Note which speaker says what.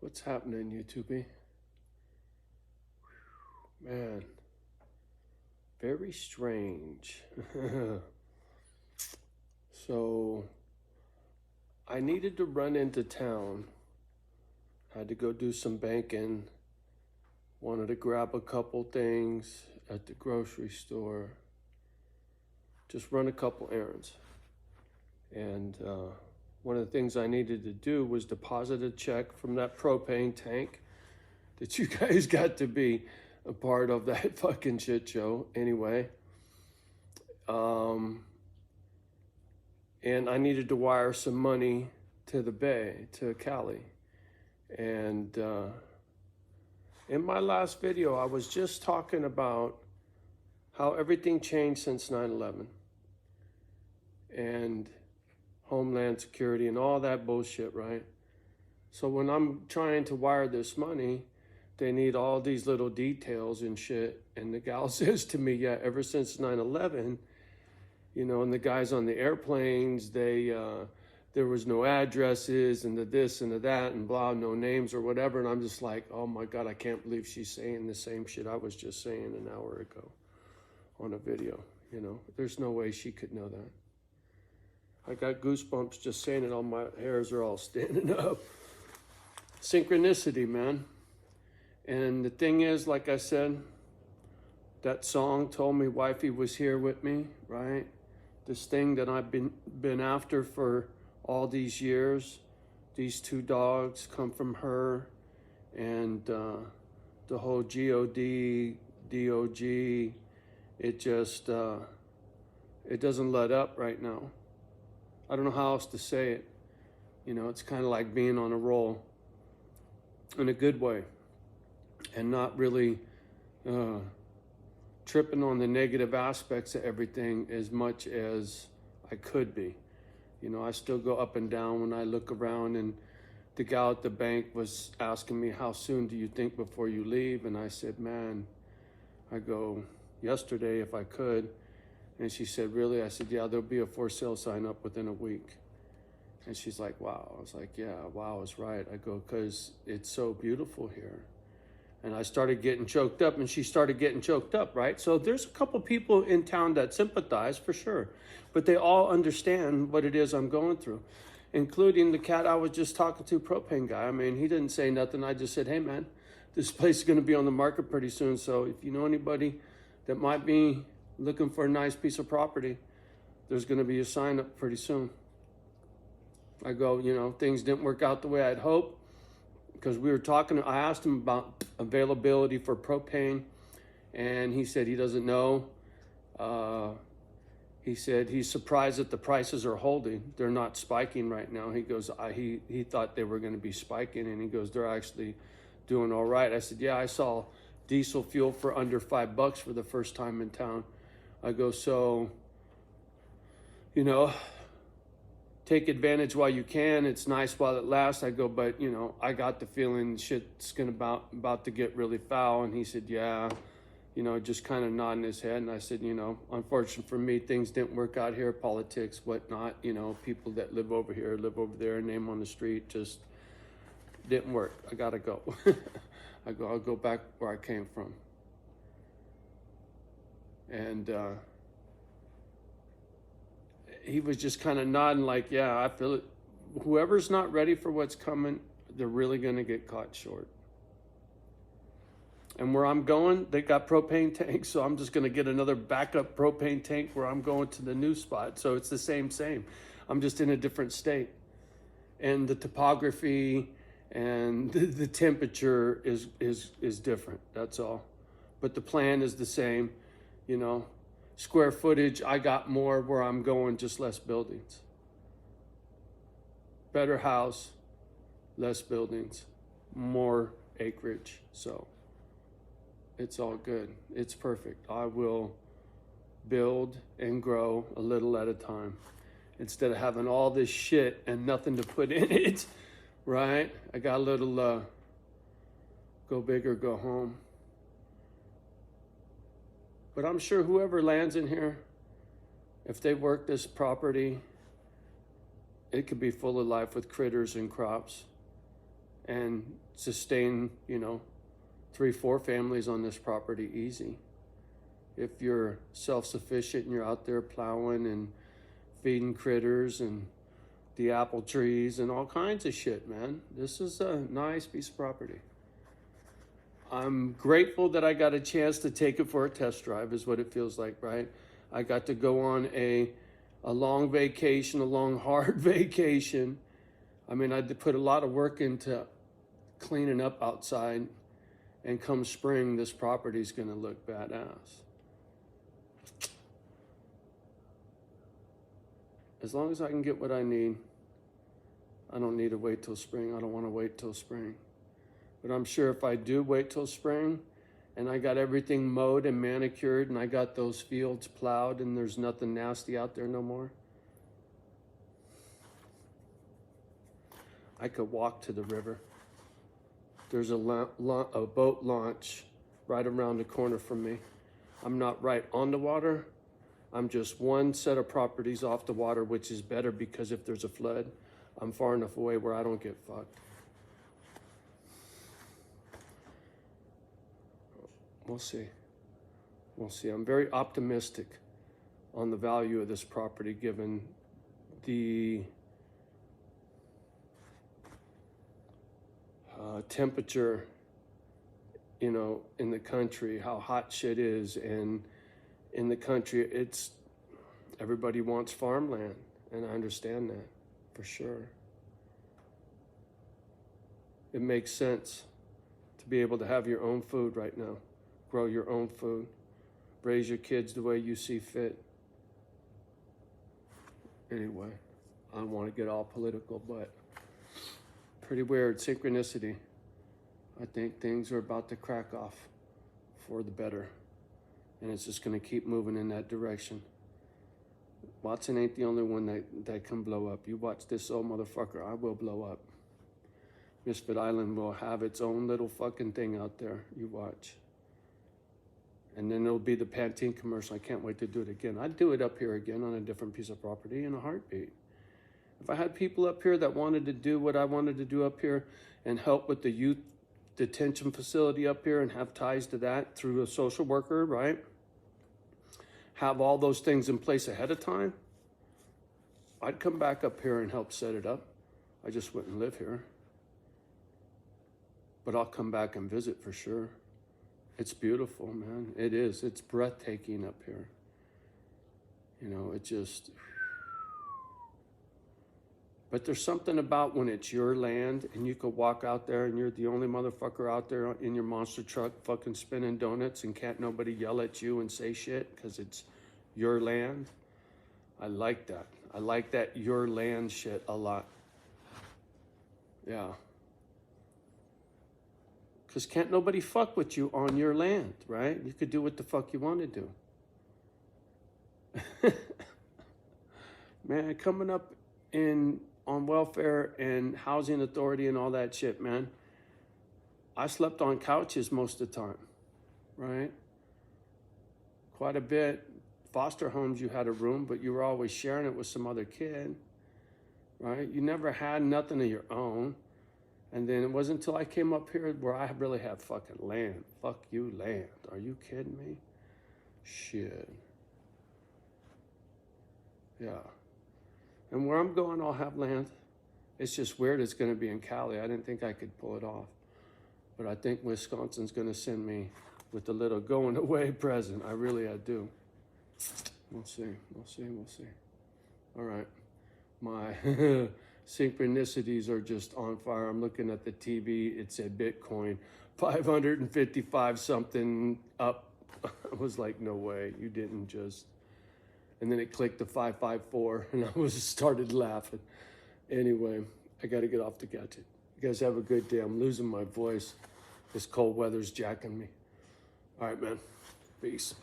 Speaker 1: What's happening, YouTube? Man, very strange. So, I needed to run into town. Had to go do some banking. Wanted to grab a couple things at the grocery store. Just run a couple errands. And one of the things I needed to do was deposit a check from that propane tank that you guys got to be a part of that fucking shit show anyway. And I needed to wire some money to the Bay, to Cali. And in my last video, I was just talking about how everything changed since 9/11 and Homeland Security and all that bullshit, right? So when I'm trying to wire this money, they need all these little details and shit. And the gal says to me, yeah, ever since 9/11, you know, and the guys on the airplanes, there was no addresses and the this and the that and blah, no names or whatever. And I'm just like, oh my God, I can't believe she's saying the same shit I was just saying an hour ago on a video. You know, there's no way she could know that. I got goosebumps just saying it. All my hairs are all standing up. Synchronicity, man. And the thing is, like I said, that song told me wifey was here with me, right? This thing that I've been after for all these years. These two dogs come from her, and the whole God, DOG, it just, it doesn't let up right now. I don't know how else to say it. You know, it's kind of like being on a roll in a good way and not really tripping on the negative aspects of everything as much as I could be. You know, I still go up and down when I look around, and the gal at the bank was asking me, how soon do you think before you leave? And I said, man, I go, yesterday if I could. And she said, really? I said, yeah, there'll be a for sale sign up within a week. And she's like, wow. I was like, yeah, wow is right. I go, because it's so beautiful here. And I started getting choked up, and she started getting choked up, right? So there's a couple people in town that sympathize for sure, but they all understand what it is I'm going through, including the cat I was just talking to, propane guy. I mean, he didn't say nothing. I just said, hey man, this place is going to be on the market pretty soon. So if you know anybody that might be looking for a nice piece of property, there's going to be a sign up pretty soon. I go, you know, things didn't work out the way I'd hoped, because we were talking, I asked him about availability for propane, and he said he doesn't know. He said he's surprised that the prices are holding. They're not spiking right now. He goes, he thought they were going to be spiking, and he goes, they're actually doing all right. I said, yeah, I saw diesel fuel for under $5 for the first time in town. I go, so, you know, take advantage while you can. It's nice while it lasts. I go, but you know, I got the feeling shit's gonna about to get really foul. And he said, yeah, you know, just kind of nodding his head. And I said, you know, unfortunately for me, things didn't work out here, politics, whatnot. You know, people that live over here, live over there, name on the street, just didn't work. I gotta go. I go, I'll go back where I came from. And he was just kind of nodding like, yeah, I feel it. Whoever's not ready for what's coming, they're really going to get caught short. And where I'm going, they got propane tanks, so I'm just going to get another backup propane tank where I'm going to the new spot. So it's the same. I'm just in a different state. And the topography and the temperature is different, that's all. But the plan is the same, you know. Square footage, I got more where I'm going, just less buildings. Better house, less buildings, more acreage. So it's all good. It's perfect. I will build and grow a little at a time instead of having all this shit and nothing to put in it, right? I got a little go big or go home. But I'm sure whoever lands in here, if they work this property, it could be full of life with critters and crops. and sustain, 3-4 families on this property easy. If you're self-sufficient and you're out there plowing and feeding critters and the apple trees and all kinds of shit, man. This is a nice piece of property. I'm grateful that I got a chance to take it for a test drive, is what it feels like, right? I got to go on a long vacation, a long, hard vacation. I mean, I had to put a lot of work into cleaning up outside, and come spring, this property's gonna look badass. As long as I can get what I need, I don't need to wait till spring. I don't want to wait till spring. But I'm sure if I do wait till spring and I got everything mowed and manicured and I got those fields plowed and there's nothing nasty out there no more, I could walk to the river. There's a boat launch right around the corner from me. I'm not right on the water. I'm just one set of properties off the water, which is better because if there's a flood, I'm far enough away where I don't get fucked. We'll see. We'll see. I'm very optimistic on the value of this property given the temperature, in the country, how hot shit is, and in the country, everybody wants farmland, and I understand that for sure. It makes sense to be able to have your own food right now, grow your own food, raise your kids the way you see fit. Anyway, I don't want to get all political, but pretty weird synchronicity. I think things are about to crack off for the better. And it's just going to keep moving in that direction. Watson ain't the only one that can blow up. You watch this old motherfucker, I will blow up. Misfit Island will have its own little fucking thing out there. You watch. And then it'll be the Pantene commercial. I can't wait to do it again. I'd do it up here again on a different piece of property in a heartbeat. If I had people up here that wanted to do what I wanted to do up here and help with the youth detention facility up here and have ties to that through a social worker, right? Have all those things in place ahead of time, I'd come back up here and help set it up. I just wouldn't live here. But I'll come back and visit for sure. It's beautiful, man. It is. It's breathtaking up here. It just... But there's something about when it's your land and you could walk out there and you're the only motherfucker out there in your monster truck fucking spinning donuts and can't nobody yell at you and say shit because it's your land. I like that. I like that your land shit a lot. Yeah. Because can't nobody fuck with you on your land, right? You could do what the fuck you want to do. Man, coming up on welfare and housing authority and all that shit, man. I slept on couches most of the time, right? Quite a bit. Foster homes, you had a room, but you were always sharing it with some other kid, right? You never had nothing of your own. And then it wasn't until I came up here where I really had fucking land. Fuck you, land. Are you kidding me? Shit. Yeah. And where I'm going, I'll have land. It's just weird it's going to be in Cali. I didn't think I could pull it off. But I think Wisconsin's going to send me with a little going away present. I do. We'll see. We'll see. We'll see. All right. My synchronicities are just on fire. I'm looking at the TV. It said Bitcoin 555 something up. I was like, no way. You didn't just... And then it clicked to 554 and I started laughing. Anyway, I got to get off the gadget. You guys have a good day. I'm losing my voice. This cold weather's jacking me. All right, man. Peace.